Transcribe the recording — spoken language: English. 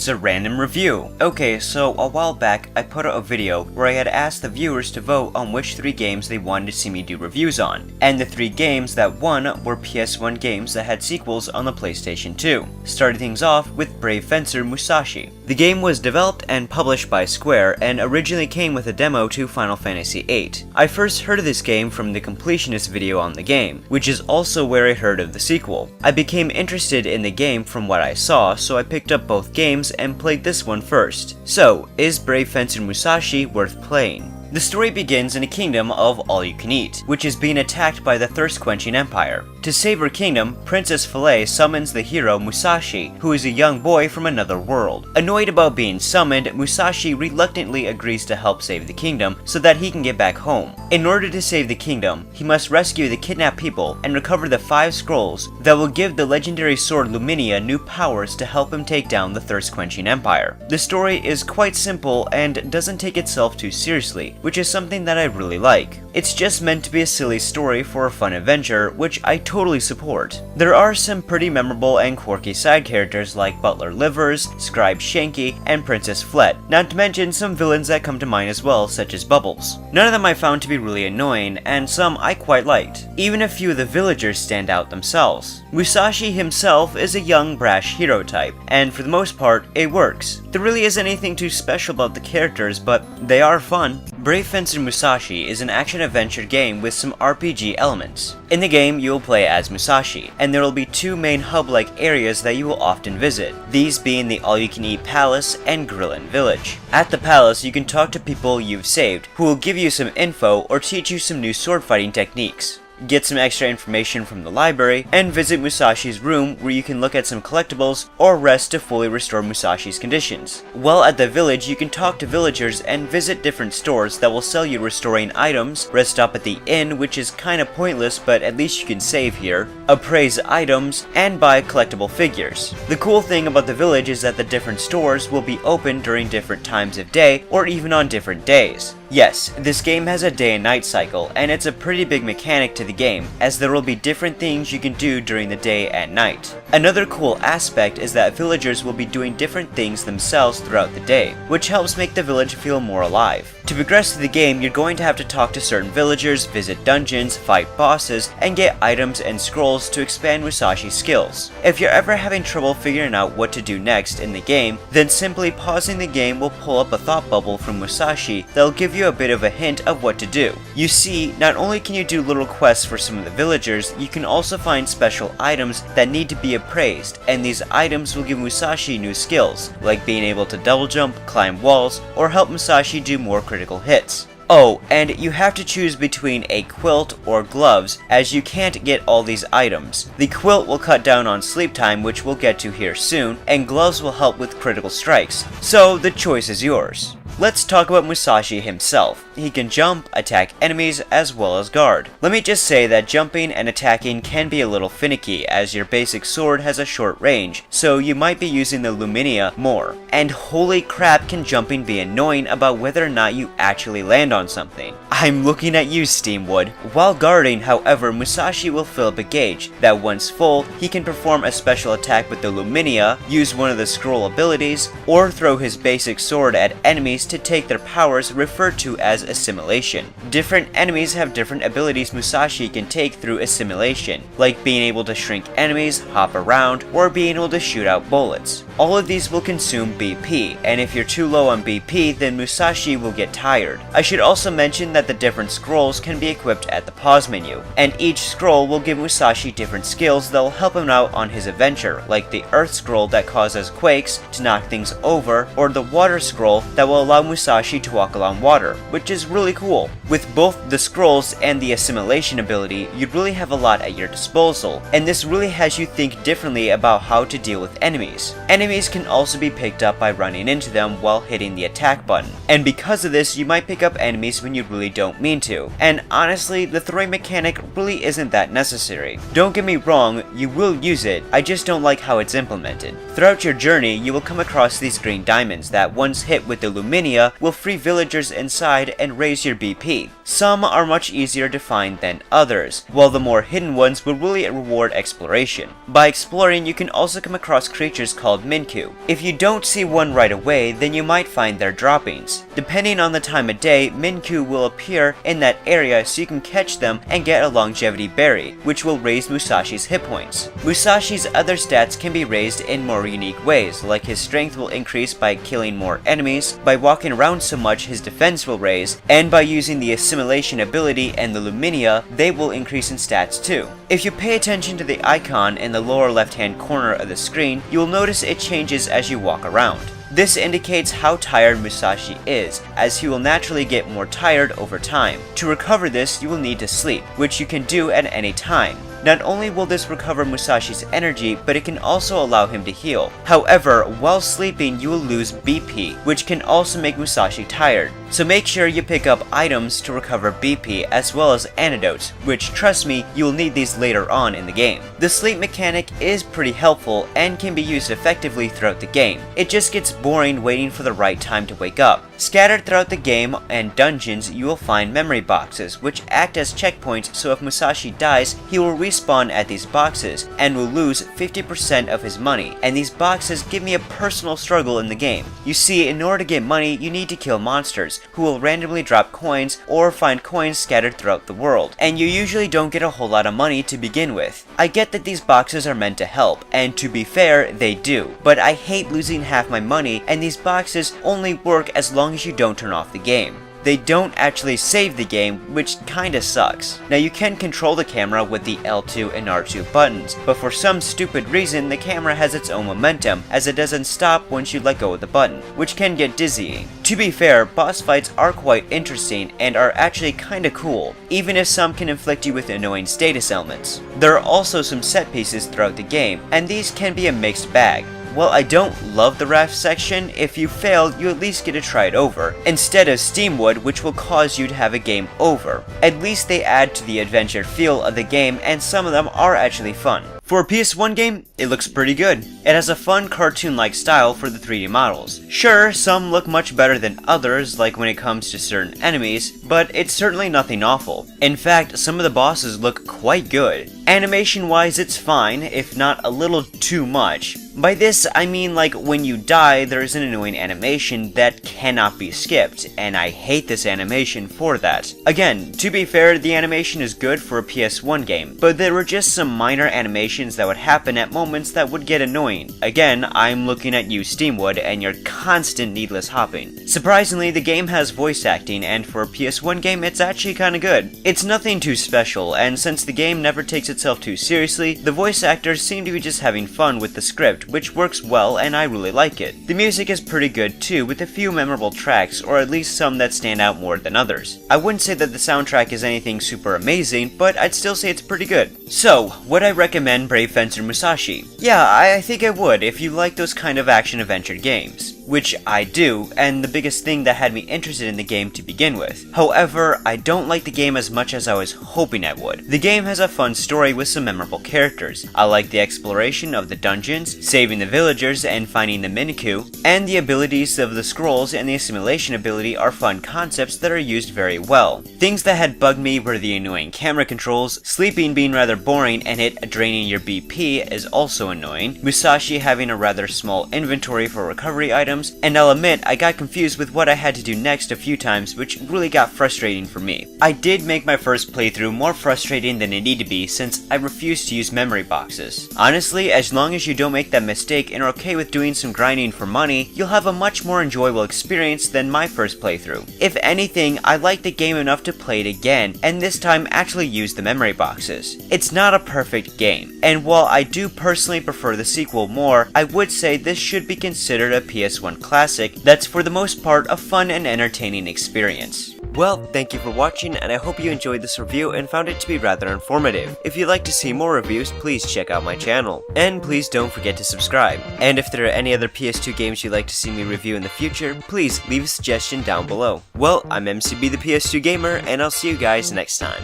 it's a random review. Okay, so a while back, I put out a video where I had asked the viewers to vote on which 3 games they wanted to see me do reviews on, and the 3 games that won were PS1 games that had sequels on the PlayStation 2. Starting things off with Brave Fencer Musashi. The game was developed and published by Square, and originally came with a demo to Final Fantasy VIII. I first heard of this game from the completionist video on the game, which is also where I heard of the sequel. I became interested in the game from what I saw, so I picked up both games and played this one first. So, is Brave Fencer Musashi worth playing? The story begins in a kingdom of all-you-can-eat, which is being attacked by the thirst-quenching empire. To save her kingdom, Princess Filet summons the hero Musashi, who is a young boy from another world. Annoyed about being summoned, Musashi reluctantly agrees to help save the kingdom so that he can get back home. In order to save the kingdom, he must rescue the kidnapped people and recover the 5 scrolls that will give the legendary sword Luminia new powers to help him take down the thirst-quenching empire. The story is quite simple and doesn't take itself too seriously, which is something that I really like. It's just meant to be a silly story for a fun adventure, which I totally support. There are some pretty memorable and quirky side characters like Butler Livers, Scribe Shanky, and Princess Flet, not to mention some villains that come to mind as well, such as Bubbles. None of them I found to be really annoying, and some I quite liked. Even a few of the villagers stand out themselves. Musashi himself is a young, brash hero type, and for the most part, it works. There really isn't anything too special about the characters, but they are fun. Brave Fencer Musashi is an action-adventure game with some RPG elements. In the game, you will play as Musashi, and there will be 2 main hub-like areas that you will often visit, these being the all-you-can-eat palace and Grillin Village. At the palace, you can talk to people you've saved, who will give you some info or teach you some new sword fighting techniques. Get some extra information from the library, and visit Musashi's room where you can look at some collectibles or rest to fully restore Musashi's conditions. While at the village, you can talk to villagers and visit different stores that will sell you restoring items, rest up at the inn, which is kinda pointless but at least you can save here, appraise items, and buy collectible figures. The cool thing about the village is that the different stores will be open during different times of day or even on different days. Yes, this game has a day and night cycle, and it's a pretty big mechanic to the game, as there will be different things you can do during the day and night. Another cool aspect is that villagers will be doing different things themselves throughout the day, which helps make the village feel more alive. To progress through the game, you're going to have to talk to certain villagers, visit dungeons, fight bosses, and get items and scrolls to expand Musashi's skills. If you're ever having trouble figuring out what to do next in the game, then simply pausing the game will pull up a thought bubble from Musashi that'll give you a bit of a hint of what to do. You see, not only can you do little quests for some of the villagers, you can also find special items that need to be appraised, and these items will give Musashi new skills, like being able to double jump, climb walls, or help Musashi do more critical hits. Oh, and you have to choose between a quilt or gloves, as you can't get all these items. The quilt will cut down on sleep time, which we'll get to here soon, and gloves will help with critical strikes, so the choice is yours. Let's talk about Musashi himself. He can jump, attack enemies, as well as guard. Let me just say that jumping and attacking can be a little finicky, as your basic sword has a short range, so you might be using the Luminia more. And holy crap, can jumping be annoying about whether or not you actually land on something. I'm looking at you, Steamwood. While guarding, however, Musashi will fill up a gauge that once full, he can perform a special attack with the Luminia, use one of the scroll abilities, or throw his basic sword at enemies to take their powers, referred to as assimilation. Different enemies have different abilities Musashi can take through assimilation, like being able to shrink enemies, hop around, or being able to shoot out bullets. All of these will consume BP, and if you're too low on BP, then Musashi will get tired. I should also mention that the different scrolls can be equipped at the pause menu, and each scroll will give Musashi different skills that will help him out on his adventure, like the Earth Scroll that causes quakes to knock things over, or the Water Scroll that will allow Musashi to walk along water, which is really cool. With both the scrolls and the assimilation ability, you really have a lot at your disposal, and this really has you think differently about how to deal with enemies. Enemies can also be picked up by running into them while hitting the attack button, and because of this, you might pick up enemies when you really don't mean to. And honestly, the throwing mechanic really isn't that necessary. Don't get me wrong, you will use it, I just don't like how it's implemented. Throughout your journey, you will come across these green diamonds that once hit with the Luminia will free villagers inside and raise your BP. Some are much easier to find than others, while the more hidden ones will really reward exploration. By exploring, you can also come across creatures called Minku. If you don't see one right away, then you might find their droppings. Depending on the time of day, Minku will appear in that area so you can catch them and get a longevity berry, which will raise Musashi's hit points. Musashi's other stats can be raised in more unique ways, like his strength will increase by killing more enemies, by walking around so much his defense will raise, and by using the assimilation ability and the Luminia, they will increase in stats too. If you pay attention to the icon in the lower left hand corner of the screen, you will notice it changes as you walk around. This indicates how tired Musashi is, as he will naturally get more tired over time. To recover this, you will need to sleep, which you can do at any time. Not only will this recover Musashi's energy, but it can also allow him to heal. However, while sleeping, you will lose BP, which can also make Musashi tired. So make sure you pick up items to recover BP as well as antidotes, which, trust me, you will need these later on in the game. The sleep mechanic is pretty helpful and can be used effectively throughout the game. It just gets boring waiting for the right time to wake up. Scattered throughout the game and dungeons, you will find memory boxes, which act as checkpoints, so if Musashi dies, he will respawn at these boxes and will lose 50% of his money, and these boxes give me a personal struggle in the game. You see, in order to get money, you need to kill monsters, who will randomly drop coins or find coins scattered throughout the world, and you usually don't get a whole lot of money to begin with. I get that these boxes are meant to help, and to be fair, they do, but I hate losing half my money, and these boxes only work as long as you don't turn off the game. They don't actually save the game, which kinda sucks. Now you can control the camera with the L2 and R2 buttons, but for some stupid reason the camera has its own momentum, as it doesn't stop once you let go of the button, which can get dizzying. To be fair, boss fights are quite interesting and are actually kinda cool, even if some can inflict you with annoying status elements. There are also some set pieces throughout the game, and these can be a mixed bag. While I don't love the raft section, if you fail, you at least get to try it over, instead of Steamwood, which will cause you to have a game over. At least they add to the adventure feel of the game, and some of them are actually fun. For a PS1 game, it looks pretty good. It has a fun cartoon-like style for the 3D models. Sure, some look much better than others, like when it comes to certain enemies, but it's certainly nothing awful. In fact, some of the bosses look quite good. Animation-wise, it's fine, if not a little too much. By this, I mean like when you die, there is an annoying animation that cannot be skipped, and I hate this animation for that. Again, to be fair, the animation is good for a PS1 game, but there were just some minor animations that would happen at moments that would get annoying. Again, I'm looking at you, Steamwood, and your constant needless hopping. Surprisingly, the game has voice acting, and for a PS1 game, it's actually kinda good. It's nothing too special, and since the game never takes itself too seriously, the voice actors seem to be just having fun with the script, which works well and I really like it. The music is pretty good too, with a few memorable tracks, or at least some that stand out more than others. I wouldn't say that the soundtrack is anything super amazing, but I'd still say it's pretty good. So, would I recommend Brave Fencer Musashi? Yeah, I think I would if you like those kind of action-adventure games. Which I do, and the biggest thing that had me interested in the game to begin with. However, I don't like the game as much as I was hoping I would. The game has a fun story with some memorable characters. I like the exploration of the dungeons, saving the villagers and finding the Minku, and the abilities of the scrolls and the assimilation ability are fun concepts that are used very well. Things that had bugged me were the annoying camera controls, sleeping being rather boring and it draining your BP is also annoying, Musashi having a rather small inventory for recovery items, and I'll admit I got confused with what I had to do next a few times, which really got frustrating for me. I did make my first playthrough more frustrating than it needed to be since I refused to use memory boxes. Honestly, as long as you don't make that mistake and are okay with doing some grinding for money, you'll have a much more enjoyable experience than my first playthrough. If anything, I liked the game enough to play it again, and this time actually use the memory boxes. It's not a perfect game, and while I do personally prefer the sequel more, I would say this should be considered a PS1 classic that's for the most part a fun and entertaining experience. Well, thank you for watching, and I hope you enjoyed this review and found it to be rather informative. If you'd like to see more reviews, please check out my channel. And please don't forget to subscribe. And if there are any other PS2 games you'd like to see me review in the future, please leave a suggestion down below. Well, I'm MCB the PS2 Gamer, and I'll see you guys next time.